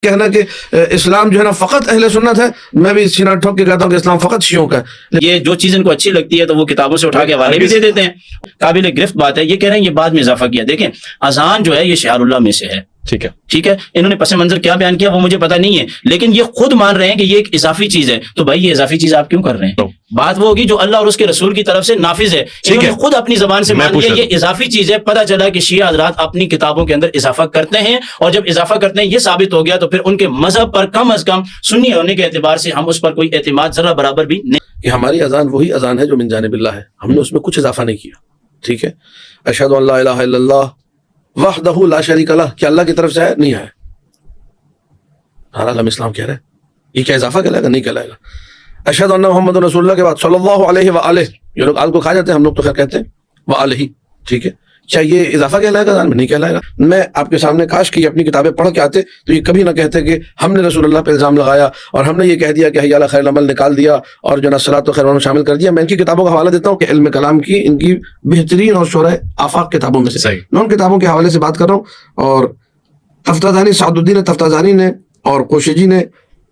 کہنا کہ اسلام جو ہے نا فقط اہل سنت ہے، میں بھی سینہ ٹھوک کے کہتا ہوں کہ اسلام فقط شیعوں کا ہے۔ یہ جو چیز ان کو اچھی لگتی ہے تو وہ کتابوں سے اٹھا کے حوالے بھی دے دیتے ہیں۔ قابل گرفت بات ہے، یہ کہہ رہے ہیں یہ بعد میں اضافہ کیا۔ دیکھیں اذان جو ہے یہ شعار اللہ میں سے ہے، ٹھیک ہے، انہوں نے پس منظر کیا بیان کیا وہ مجھے پتہ نہیں ہے، لیکن یہ خود مان رہے ہیں کہ یہ ایک اضافی چیز ہے۔ تو بھائی یہ اضافی چیز آپ کیوں کر رہے ہیں؟ بات وہ ہوگی جو اللہ اور اس کے رسول کی طرف سے نافذ ہے، انہوں نے خود اپنی زبان سے مان لیا یہ اضافی چیز ہے۔ پتہ چلا کہ شیعہ حضرات اپنی کتابوں کے اندر اضافہ کرتے ہیں، اور جب اضافہ کرتے ہیں یہ ثابت ہو گیا تو پھر ان کے مذہب پر کم از کم سنی ہونے کے اعتبار سے ہم اس پر کوئی اعتماد ذرہ برابر بھی نہیں۔ کہ ہماری اذان وہی اذان ہے جو من جانب اللہ ہے، ہم نے اس میں کچھ اضافہ نہیں کیا، ٹھیک ہے۔ اشہد ان لا الہ الا اللہ وحدہ لا شریک لہ، کہ اللہ کی طرف سے ہے نہیں ہے، ہم اسلام کہہ رہے ہیں، یہ کیا اضافہ کہلائے گا؟ نہیں کہلائے گا۔ اشہد ان محمد رسول اللہ کے بعد صلی اللہ علیہ وآلہ، یہ لوگ آل کو کھا جاتے ہیں، ہم لوگ تو خیر کہتے ہیں وآلہ، ٹھیک ہے۔ کیا یہ اضافہ کہلائے گا؟ نہیں کہلائے گا۔ میں آپ کے سامنے کاش کہ اپنی کتابیں پڑھ کے آتے تو یہ کبھی نہ کہتے کہ ہم نے رسول اللہ پہ الزام لگایا اور ہم نے یہ کہہ دیا کہ حی علی خیر العمل نکال دیا اور جو صلاۃ و خیر العمل شامل کر دیا۔ میں ان کی کتابوں کا حوالہ دیتا ہوں کہ علم کلام کی ان کی بہترین اور شورۂ آفاق کتابوں میں سے، میں ان کتابوں کے حوالے سے بات کر رہا ہوں۔ اور تفتازانی سعد الدین تفتازانی نے اور کوشجی نے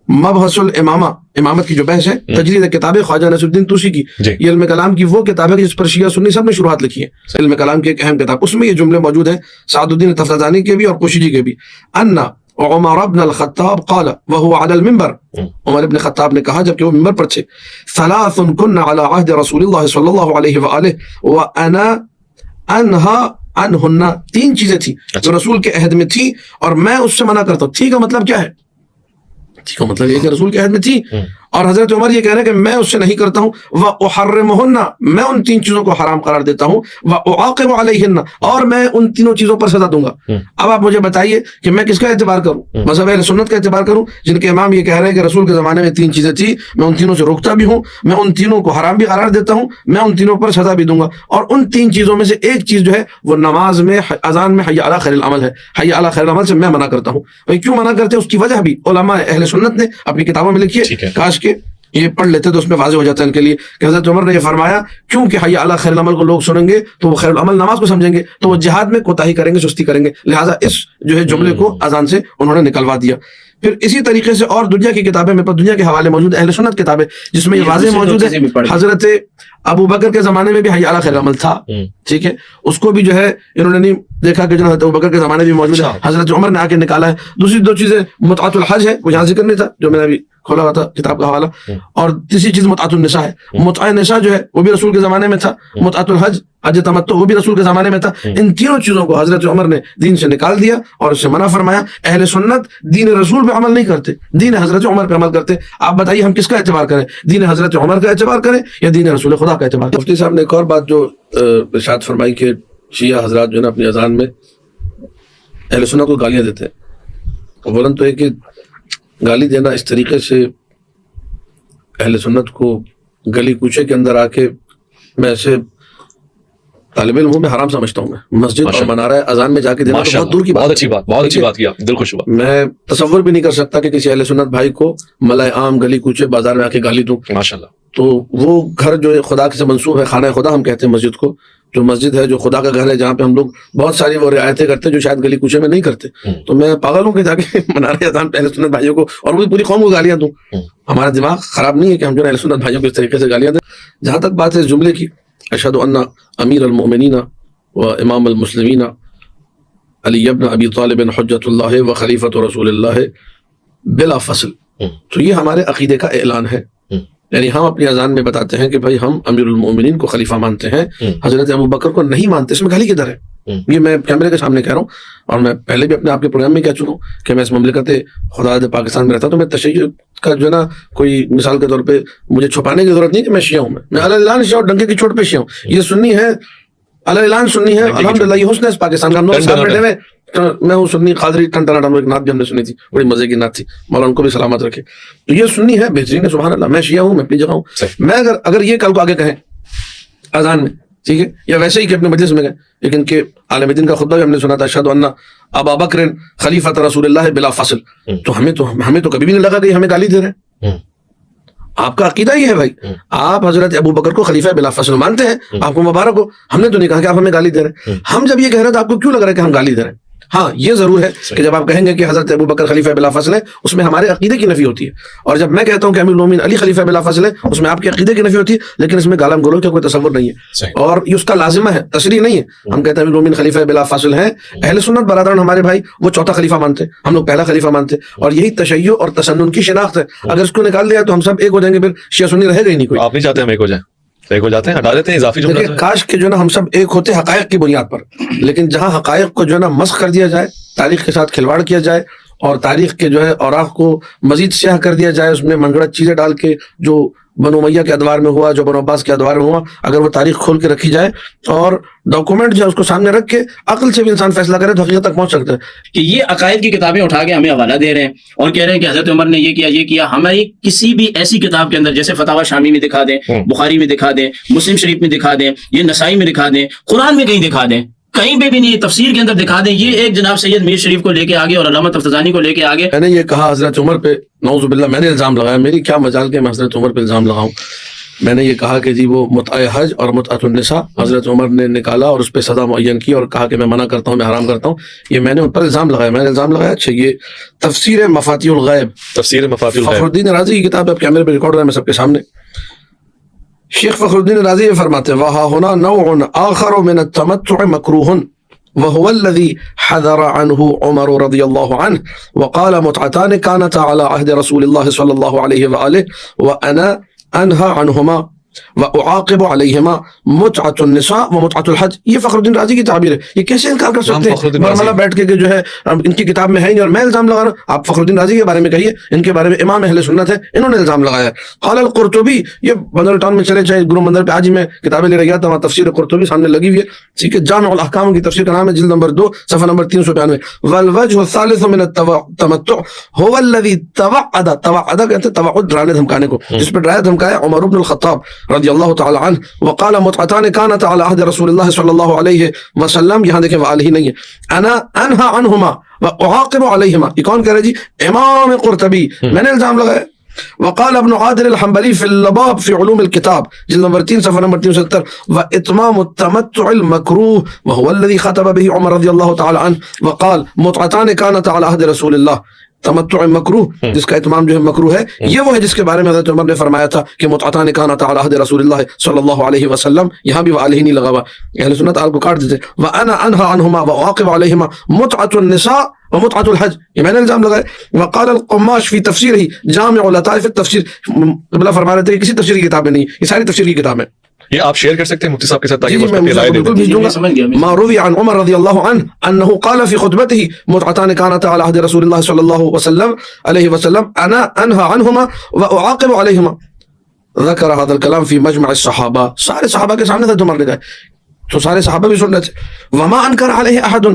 مبحث الامامہ، امامت کی جو بحث ہے، تجرید کتاب خواجہ نصر الدین طوسی کی، یہ علم کلام کی وہ کتاب ہے جس پر شیعہ سنی سب نے شروحات لکھی ہے۔ علم کلام کی ایک اہم کتاب، اس میں یہ جملے موجود ہیں سعد الدین تفتازانی کے بھی اور کوشجی کے بھی۔ ان عمر بن الخطاب قال وهو على المنبر، عمر ابن خطاب نے کہا جبکہ وہ منبر پر تھے، ثلاث كن على عهد رسول الله صلی اللہ علیہ وآلہ وانا انهى عنهن، تین چیزیں تھیں جو رسول کے عہد میں تھی اور میں اس سے منع کرتا ہوں۔ ٹھیک ہے، مطلب کیا ہے؟ ٹھیک ہے، مطلب یہ کہ رسول کے عہد میں تھی اور حضرت عمر یہ کہہ رہے ہیں کہ میں اس سے نہیں کرتا ہوں، وَأُحَرِّمُهُنَّ، میں ان تین چیزوں کو حرام قرار دیتا ہوں، وَأُعَاقِبُ عَلَيْهِنَّ، اور میں ان تینوں چیزوں پر سزا دوں گا۔ اب آپ مجھے بتائیے کہ میں کس کا اعتبار کروں؟ مذہب اہل سنت کا اعتبار کروں جن کے امام یہ کہہ رہے ہیں کہ رسول کے زمانے میں تین چیزیں تھیں، میں ان تینوں سے روکتا بھی ہوں، میں ان تینوں کو حرام بھی قرار دیتا ہوں، میں ان تینوں پر سزا بھی دوں گا، اور ان تین چیزوں میں سے ایک چیز جو ہے وہ نماز میں اذان میں حی علی خیر العمل ہے، حی علی خیر العمل سے میں منع کرتا ہوں۔ بھائی کیوں منع کرتے ہیں؟ اس کی وجہ بھی علماء اہل سنت نے اپنی کتابوں میں لکھی ہے، کاش کے یہ پڑھ لیتے تو اس میں واضح ہو جاتا ہے ان کے لیے کہ حضرت عمر نے یہ فرمایا کیونکہ حی علی خیر العمل کو لوگ سنیں گے تو وہ خیر العمل نماز کو سمجھیں گے تو وہ جہاد میں کوتاہی کریں گے، سستی کریں گے، لہٰذا اس جو ہے جملے کو اذان سے انہوں نے نکلوا دیا۔ پھر اسی طریقے سے اور دنیا کی کتابیں میرے پاس، دنیا کے حوالے موجود اہل سنت کتابیں جس میں یہ واضح موجود ہے۔ حضرت ابو بکر کے زمانے میں بھی حی علی خیر العمل تھا، ٹھیک ہے، اس کو بھی جو ہے انہوں نے نہیں دیکھا کہ جو حضرت ابو بکر کے زمانے میں بھی موجود ہے، حضرت عمر نے آ کے نکالا ہے۔ دوسری دو چیزیں متعۃ الحج ہے، وہ یہاں ذکر نہیں تھا جو میں نے ابھی کھولا ہوا تھا کتاب کا حوالہ، اور تیسری چیز متعۃ النساء ہے۔ متعہ نساء جو ہے وہ بھی رسول کے زمانے میں تھا، متعۃ الحج حج تمتع وہ بھی رسول کے زمانے میں تھا۔ ان تینوں چیزوں کو حضرت عمر نے دین سے نکال دیا اور اس سے منع فرمایا۔ اہل سنت دین رسول پہ عمل نہیں کرتے، دین حضرت عمر پہ عمل کرتے۔ آپ بتائیے ہم کس کا اعتبار کریں؟ دین حضرت عمر کا اعتبار کریں یا دین رسول خدا کا اعتبار؟ مفتی صاحب نے ایک اور بات جو ارشاد فرمائی کہ شیعہ حضرات جو ہے نا اپنی اذان میں اہل سنت کو گالیاں دیتے ہیں۔ بولن تو ہے کہ گالی دینا اس طریقے سے اہل سنت کو گلی کوچے کے اندر آ کے، میں ایسے طالب علم ہوں، میں حرام سمجھتا ہوں۔ میں مسجد اور منارہ اذان میں جا کے دینا تو بہت دور کی بات، بہت اچھی بات، بہت اچھی بات کی آپ، دل خوش ہوا۔ میں تصور بھی نہیں کر سکتا کہ کسی اہل سنت بھائی کو ملائے عام گلی کوچے بازار میں آ کے گالی دوں۔ ماشاءاللہ، تو وہ گھر جو خدا سے منسوب ہے، خانہ خدا ہم کہتے ہیں مسجد کو، جو مسجد ہے جو خدا کا گھر ہے جہاں پہ ہم لوگ بہت ساری وہ رعایتیں کرتے ہیں جو شاید گلی کوچے میں نہیں کرتے، تو میں پاگل ہوں کہ جا کے منارہ اذان پہ اہل سنت بھائیوں کو اور پوری قوم کو گالیاں دوں۔ ہمارا دماغ خراب نہیں ہے کہ ہم جو اہل سنت بھائیوں کو اس طریقے سے گالیاں دیں۔ جہاں تک بات ہے اس جملے کی، اشہد ان امیر المؤمنین و امام المسلمین علی ابن ابی طالب حجۃ اللہ و خلیفۃ رسول اللہ بلا فصل، تو یہ ہمارے عقیدے کا اعلان ہے۔ یعنی ہم اپنی اذان میں بتاتے ہیں کہ بھائی ہم امیر المؤمنین کو خلیفہ مانتے ہیں، حضرت ابو بکر کو نہیں مانتے۔ اس میں گالی کدھر ہے؟ یہ میں کیمرے کے سامنے کہہ رہا ہوں، اور میں پہلے بھی اپنے آپ کے پروگرام میں کہہ چکا ہوں کہ میں اس مملکت خدا پاکستان میں رہتا ہوں، تو میں تشیع کا جو ہے نا کوئی مثال کے طور پہ مجھے چھپانے کی ضرورت نہیں کہ میں شیعہ ہوں، میں علی اعلان شیعہ اور ڈنکے کی چوٹ پہ شیعہ ہوں۔ یہ سنی ہے، علی اعلان سنی ہے، الحمدللہ یہ حسن ہے اس پاکستان کا۔ نور صاحب بیٹھے ہوئے، میں ہوں سنی قادری ٹن ٹنا ٹن، ایک نعت بھی ہم نے سنی تھی، بڑی مزے کی نعت تھی، مولانا کو بھی سلامت رکھے۔ تو یہ سنی ہے، بہترین ہے، سبحان اللہ۔ میں شیعہ ہوں، میں اپنی جگہ ہوں۔ میں اگر یہ کل کو آگے کہیں اذان میں، ٹھیک ہے، یا ویسے ہی کہ اپنے مجلس میں گئے، لیکن کہ عالم دین کا خطبہ بھی ہم نے سنا تھا، اشہد ان ابا بکر خلیفۃ رسول اللہ بلا فصل، تو ہمیں تو کبھی بھی نہیں لگا کہ ہمیں گالی دے رہے ہیں۔ آپ کا عقیدہ یہ ہے بھائی، آپ حضرت ابو بکر کو خلیفہ بلا فصل مانتے ہیں، آپ کو مبارک ہو، ہم نے تو نہیں کہا کہ آپ ہمیں گالی دے رہے ہیں۔ ہم جب یہ کہہ رہے ہیں تو آپ کو کیوں لگ رہا ہے کہ ہم گالی دے رہے ہیں؟ ہاں یہ ضرور ہے کہ جب آپ کہیں گے کہ حضرت ابو بکر خلیفہ بلا فصل ہے اس میں ہمارے عقیدے کی نفی ہوتی ہے، اور جب میں کہتا ہوں کہ امیر المومنین علی خلیفہ بلا فصل ہے اس میں آپ کے عقیدے کی نفی ہوتی ہے، لیکن اس میں گالم گلوچ کا کوئی تصور نہیں ہے اور یہ اس کا لازمہ ہے، تشریح نہیں ہے۔ ہم کہتے ہیں امیر المومنین خلیفہ بلا فصل ہیں، اہل سنت برادران ہمارے بھائی وہ چوتھا خلیفہ مانتے ہیں، ہم لوگ پہلا خلیفہ مانتے ہیں، اور یہی تشیع اور تسنن کی شناخت ہے۔ اگر اس کو نکال دیا تو ہم سب ایک ہو جائیں گے، پھر شیعہ سنی رہے گا ہی نہیں کوئی۔ آپ نہیں چاہتے ہم ایک ہو جائیں؟ ایک ہو جاتے ہیں، ہٹا دیتے ہیں اضافی جملہ۔ دیکھیں کاش کہ جو ہے نا ہم سب ایک ہوتے حقائق کی بنیاد پر، لیکن جہاں حقائق کو جو ہے نا مسخ کر دیا جائے، تاریخ کے ساتھ کھلواڑ کیا جائے اور تاریخ کے جو ہے اوراق کو مزید سیاہ کر دیا جائے، اس میں منگڑت چیزیں ڈال کے جو بنو امیہ کے ادوار میں ہوا، جو بنو عباس کے ادوار میں ہوا، اگر وہ تاریخ کھول کے رکھی جائے اور ڈاکومنٹ جو ہے اس کو سامنے رکھ کے عقل سے بھی انسان فیصلہ کرے تو حقیقت تک پہنچ سکتا ہے۔ کہ یہ عقائد کی کتابیں اٹھا کے ہمیں حوالہ دے رہے ہیں اور کہہ رہے ہیں کہ حضرت عمر نے یہ کیا، ہماری کسی بھی ایسی کتاب کے اندر جیسے فتاوی شامی میں دکھا دیں، بخاری میں دکھا دیں، مسلم شریف میں دکھا دیں، یہ نسائی میں دکھا دیں، قرآن میں کہیں دکھا دیں، کہیں پہ بھی نہیں، تفسیر کے اندر دکھا دیں۔ یہ ایک جناب سید میر شریف کو لے کے آگے اور علامہ تفتزانی کو لے کے آگے میں نے یہ کہا حضرت عمر پہ، نعوذ باللہ میں نے الزام لگایا، میری کیا مجال کہ میں حضرت عمر پہ الزام لگاؤں۔ میں نے یہ کہا کہ جی وہ متع حج اور متعۃ النساء حضرت عمر نے نکالا اور اس پہ سزا معین کی اور کہا کہ میں منع کرتا ہوں، میں حرام کرتا ہوں، یہ میں نے ان پر الزام لگایا۔ میں نے الزام لگایا اچھا یہ تفسیر مفاتیح الغیب، تفسیر مفاتیح الغیب، فخر الدین رازی کی کتاب ہے، اب کیمرے پہ ریکارڈ ہو رہا ہے میں سب کے سامنے۔ شیخ فخر الدین رازی یہ فرماتے ہیں وہا ہونا نوع آخر من التمتع مکروہ وهو الذي حذر عنه عمر رضي الله عنه وقال متعتان كانتا على عهد رسول الله صلى الله عليه وآله وأنا أنهى عنهما وأعاقب عليهما متعة النساء ومتعة الحج۔ یہ فخر الدین رازی کی تعبیر ہے، یہ کیسے انکار کر سکتے ہیں؟ برملا بیٹھ کے کہ جو ہے ان کی کتاب میں ہے نہیں اور میں الزام لگا رہا ہوں۔ آپ فخر الدین رازی کے بارے میں کہیے، ان کے بارے میں امام اہل سنت ہے، انہوں نے الزام لگایا۔ قال القرطبی، یہ بندر ٹاؤن میں چلے جائیں، گرو مندر پہ آج ہی میں کتابیں لے رہا تھا، وہاں تفسیر قرطبی سامنے لگی ہوئی ہے، ٹھیک ہے، جامع الاحکام کی تفسیر کا نام ہے، جلد نمبر 2 صفحہ نمبر 392۔ والوجه الثالث من التمتع هو الذي توعد کہتے ہیں توعد، ڈرانے دھمکانے کو، جس پہ ڈرایا دھمکایا عمر بن الخطاب رضی اللہ تعالی عنہ۔ وقال متعتان كانت على عهد رسول الله صلی اللہ علیہ وسلم، یہاں دیکھیں وآلہ نہیں ہے، انا انہا عنہما واعاقب علیہما، یہ کون کہہ رہے جی؟ امام قرطبی، میں نے الزام لگایا۔ وقال ابن عادل الحنبلی في اللباب في علوم الكتاب جلد نمبر 3 صفحہ نمبر 370 واتمام التمتع المكروه وهو الذي خطب به عمر رضی اللہ تعالی عنہ وقال متعتان كانت على عهد رسول الله، تمتع مکروہ جس کا اتمام جو ہے مکروہ ہے، یہ وہ ہے جس کے بارے میں حضرت عمر نے فرمایا تھا کہ متعتان کانتا علی عہد رسول اللہ صلی اللہ علیہ وسلم، یہاں بھی وعلیہ نہیں لگا ہوا، اہل سنت آپ کو کاٹ دیتے۔ وانا انہا عنہما واعاقب علیہما متعۃ النساء ومتعۃ الحج، یہ میں نے الزام لگایا۔ وقال القماش فی تفسیرہ جامع لطائف التفسیر، قبلہ فرما رہے تھے کہ کسی تفسیر کی کتاب میں نہیں، یہ ساری تفسیر کی کتاب ہے۔ یہ آپ شیئر کر سکتے ہیں مفتی صاحب کے ساتھ تاکہ میں بالکل بھیج دوں گا۔ ما روی عن عمر رضی اللہ عنہ انه قال في خطبته متعتان كانتا على عهد رسول الله صلی اللہ علیہ وسلم انا انهى عنهما واعاقب عليهما، ذکر هذا الكلام في مجمع الصحابہ، سارے صحابہ کے سامنے تھا عمر نے کہا تو سارے صحابہ بھی سن رہے تھے۔ وما انکر علیہ احد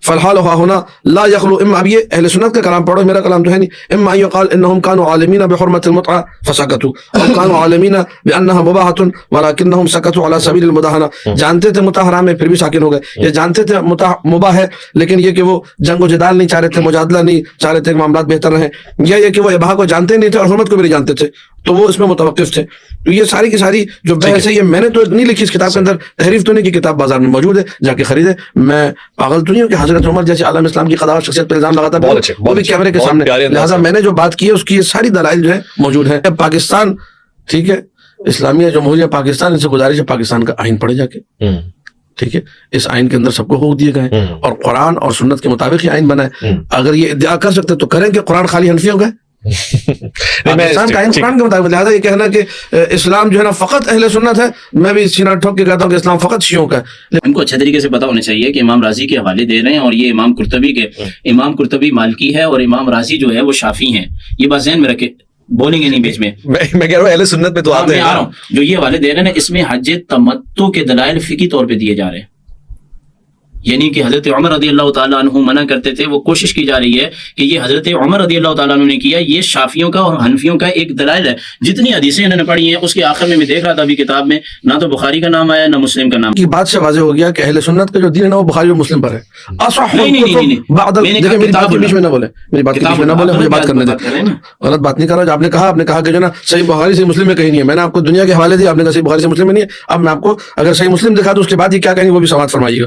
فالحال هنا لا يخلو، اما اب یہ اہل سنت کا کلام پڑھو، میرا کلام تو ہے نہیں، اما ان يقال انهم كانوا عالمين بحرمة المتعة فسكتوا او كانوا عالمين بانها مباحة ولكنهم سكتوا على سبيل المداهنة، جانتے تھے متاح حرام ہے پھر بھی ساکن ہو گئے، یا جانتے تھے متاح مباح ہے لیکن یہ کہ وہ جنگ و جدال نہیں چاہ رہے تھے، مجادلہ نہیں چاہ رہے تھے کہ معاملات بہتر رہیں، یا یہ کہ وہ اباحہ کو جانتے نہیں تھے اور حرمت کو بھی نہیں جانتے تھے تو وہ اس میں متوقف تھے۔ تو یہ ساری کی ساری جو بحث ہے یہ میں نے تو نہیں لکھی اس کتاب کے اندر، تحریف تو نہیں کی، کتاب بازار میں موجود ہے، جا کے خریدے۔ میں پاگل تو نہیں ہوں کہ حضرت عمر جیسے عالم اسلام کی قضاوت شخصیت پہ الزام لگاتا ہے وہ بھی کیمرے کے سامنے، لہٰذا میں نے جو بات کی ہے اس کی یہ ساری دلائل جو ہے موجود ہے۔ پاکستان ٹھیک ہے، اسلامیہ جمہوریہ پاکستان، ان سے گزارش ہے پاکستان کا آئین پڑھے جا کے، ٹھیک ہے، اس آئین کے اندر سب کو حقوق دیے گئے ہیں اور قرآن اور سنت کے مطابق یہ آئین بنا ہے۔ اگر یہ ادعا کر سکتے تو کریں کہ قرآن خالی حنفی ہو گئے، پاکستان کا آئین قرآن کے مطابق، لہٰذا یہ کہنا کہ اسلام جو ہے نا فقط اہل سنت ہے، میں بھی سینہ ٹھوک کے کہتا ہوں کہ اسلام فقط شیعوں کا ہے۔ ان کو اچھے طریقے سے پتا ہونا چاہیے کہ امام رازی کے حوالے دے رہے ہیں اور یہ امام قرطبی کے، امام قرطبی مالکی ہے اور امام رازی جو ہے وہ شافعی ہیں، یہ بات ذہن میں رکھے، بولیں گے نہیں بیچ میں، میں کہہ رہا ہوں اہل سنت میں تو آتے ہیں، جو یہ حوالے دے رہے ہیں اس میں حج تمتع کے دلائل فقہی طور پہ دیے جا رہے ہیں، یعنی کہ حضرت عمر رضی اللہ تعالیٰ عنہ منع کرتے تھے، وہ کوشش کی جا رہی ہے کہ یہ حضرت عمر رضی اللہ تعالیٰ عنہ نے کیا، یہ شافیوں کا اور حنفیوں کا ایک دلائل ہے۔ جتنی حدیثیں انہوں نے پڑھی ہیں اس کے آخر میں دیکھ رہا تھا ابھی کتاب میں، نہ تو بخاری کا نام آیا نہ مسلم کا نام کی بات سے واضح ہو گیا کہ اہل سنت کا جو دین ہے نا وہ بخاری اور مسلم پر ہے۔ میری بات کے بیچ میں نہ بولے، میری بات کے بیچ میں نہ بولے، مجھے بات کرنے دیں، غلط بات نہیں کر رہا۔ آپ نے کہا کہ جو نا صحیح بخاری سے مسلم میں کہیں نہیں ہے، میں نے آپ کو دنیا کے حوالے دیا، آپ نے کہا صحیح بخاری سے مسلم میں نہیں ہے، اب میں آپ کو اگر صحیح مسلم دکھا تو اس کے بعد یہ کیا کہیں وہ بھی سماعت فرمائیے گا۔